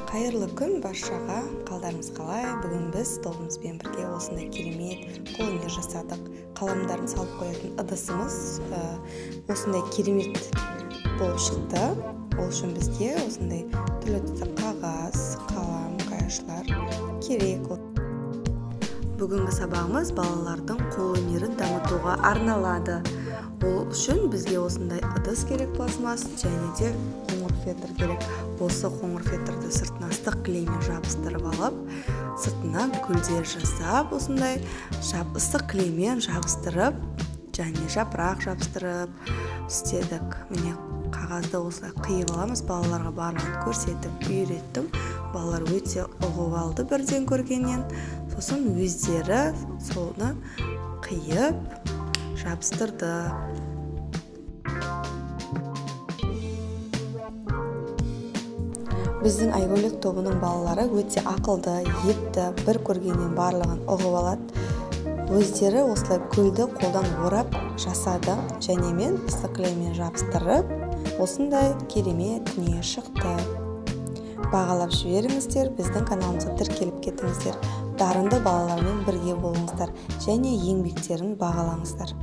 Қайырлы күн баршаға, қалдарыңыз қалай? Бүгін біз тобымызбен бірге осындай керемет қолөнер жасадық. Қаламдарын салып қоятын ыдысымыз осындай керемет болып шықты. Ол үшін бізге осындай түрлі қағаз, қалам, қаяшылар керек. Бүгінгі сабағымыз балалардың қолөнерін дамытуға арналады. Ол үшін бізге осындай ыдыс керек, пластмасс, және де қоңыр фетр керек. Осы қоңыр фетрді сыртына ыстық клеймен жабыстырып алып, сыртына гүлдер жасап, осындай ыстық клеймен жабыстырып, және жапырақ жабыстырып істедік. Міне қағазды осылай қиып аламыз, балаларға барлығын көрсетіп үйреттім. Балалар өте ұғып алды бірден көргеннен. Сосын өздері соны қиып жабыстырды. Біздің Айгөлек тобының балалары өте ақылды, епті, бір көргеннен барлығын ұғып алады. Өздері осылай гүлді қолдан орап жасады, және мен ыстық клеймен жабыстырып, осындай керемет дүние шықты. Бағалап жіберіңіздер, біздің каналымызға тіркеліп кетіңіздер. Дарынды балалармен бірге болыңыздар және еңбектерін бағалаңыздар.